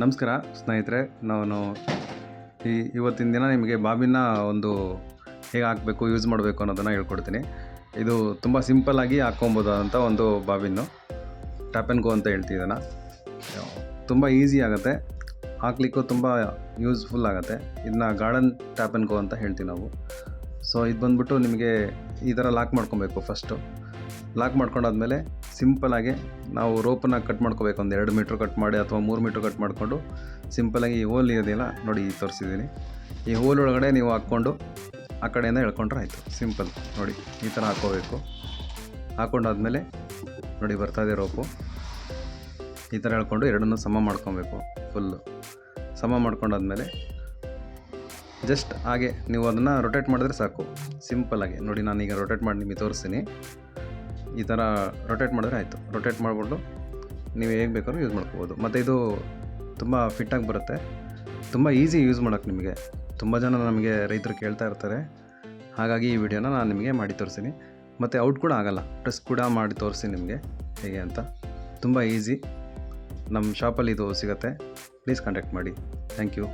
ನಮಸ್ಕಾರ ಸ್ನೇಹಿತರೆ, ನಾನು ಇವತ್ತಿನ ದಿನ ನಿಮಗೆ ಬಾಬಿನ ಒಂದು ಹೇಗೆ ಹಾಕಬೇಕು, ಯೂಸ್ ಮಾಡಬೇಕು ಅನ್ನೋದನ್ನು ಹೇಳ್ಕೊಡ್ತೀನಿ. ಇದು ತುಂಬ ಸಿಂಪಲ್ಲಾಗಿ ಹಾಕ್ಕೊಬೋದಾದಂಥ ಒಂದು ಬಾಬಿನ್ನು, ಟ್ಯಾಪ್ ಆ್ಯಂಡ್ ಗೋ ಅಂತ ಹೇಳ್ತಿದ್ದಾನೆ. ತುಂಬ ಈಸಿ ಆಗುತ್ತೆ, ಹಾಕ್ಲಿಕ್ಕೂ ತುಂಬ ಯೂಸ್ಫುಲ್ ಆಗುತ್ತೆ. ಇದನ್ನ ಗಾರ್ಡನ್ ಟ್ಯಾಪ್ ಆ್ಯಂಡ್ ಗೋ ಅಂತ ಹೇಳ್ತೀವಿ ನಾವು. ಸೊ ಇದು ಬಂದ್ಬಿಟ್ಟು ನಿಮಗೆ ಈ ಥರ ಲಾಕ್ ಮಾಡ್ಕೊಬೇಕು. ಫಸ್ಟು ಲಾಕ್ ಮಾಡ್ಕೊಂಡಾದ್ಮೇಲೆ ಸಿಂಪಲಾಗಿ ನಾವು ರೋಪನ್ನು ಕಟ್ ಮಾಡ್ಕೋಬೇಕು. ಒಂದು 2 ಮೀಟ್ರ್ ಕಟ್ ಮಾಡಿ ಅಥವಾ 3 ಮೀಟ್ರ್ ಕಟ್ ಮಾಡಿಕೊಂಡು ಸಿಂಪಲಾಗಿ ಈ ಹೋಲ್ ಇರೋದಿಲ್ಲ ನೋಡಿ, ತೋರಿಸಿದ್ದೀನಿ. ಈ ಹೋಲ್ ಒಳಗಡೆ ನೀವು ಹಾಕ್ಕೊಂಡು ಆ ಕಡೆಯಿಂದ ಎಳ್ಕೊಂಡ್ರೆ ಆಯಿತು. ಸಿಂಪಲ್ ನೋಡಿ, ಈ ಥರ ಹಾಕ್ಕೋಬೇಕು. ಹಾಕ್ಕೊಂಡಾದ್ಮೇಲೆ ನೋಡಿ ಬರ್ತಾಯಿದೆ ರೋಪು. ಈ ಥರ ಎಳ್ಕೊಂಡು ಎರಡನ್ನೂ ಸಮ ಮಾಡ್ಕೊಬೇಕು. ಫುಲ್ಲು ಸಮ ಮಾಡ್ಕೊಂಡಾದ್ಮೇಲೆ ಜಸ್ಟ್ ಹಾಗೆ ನೀವು ಅದನ್ನು ರೊಟೇಟ್ ಮಾಡಿದ್ರೆ ಸಾಕು. ಸಿಂಪಲ್ಲಾಗಿ ನೋಡಿ, ನಾನೀಗ ರೊಟೇಟ್ ಮಾಡಿ ನಿಮಗೆ ತೋರಿಸ್ತೀನಿ. ಈ ಥರ ರೊಟೇಟ್ ಮಾಡಿದ್ರೆ ಆಯಿತು. ರೊಟೇಟ್ ಮಾಡಿಬಿಟ್ಟು ನೀವು ಹೇಗೆ ಬೇಕಾದ್ರೂ ಯೂಸ್ ಮಾಡ್ಕೋಬೋದು. ಮತ್ತು ಇದು ತುಂಬ ಫಿಟ್ಟಾಗಿ ಬರುತ್ತೆ, ತುಂಬ ಈಸಿ ಯೂಸ್ ಮಾಡೋಕ್ಕೆ. ನಿಮಗೆ ತುಂಬ ಜನ ನಮಗೆ ರೈತರು ಕೇಳ್ತಾ ಇರ್ತಾರೆ, ಹಾಗಾಗಿ ಈ ವಿಡಿಯೋನ ನಾನು ನಿಮಗೆ ಮಾಡಿ ತೋರಿಸ್ತೀನಿ. ಮತ್ತು ಔಟ್ ಕೂಡ ಆಗೋಲ್ಲ, ಟೆಸ್ಟ್ ಕೂಡ ಮಾಡಿ ತೋರಿಸ್ತೀನಿ ನಿಮಗೆ ಹೇಗೆ ಅಂತ. ತುಂಬ ಈಸಿ. ನಮ್ಮ ಶಾಪಲ್ಲಿ ಇದು ಸಿಗುತ್ತೆ, ಪ್ಲೀಸ್ ಕಾಂಟ್ಯಾಕ್ಟ್ ಮಾಡಿ. Thank you.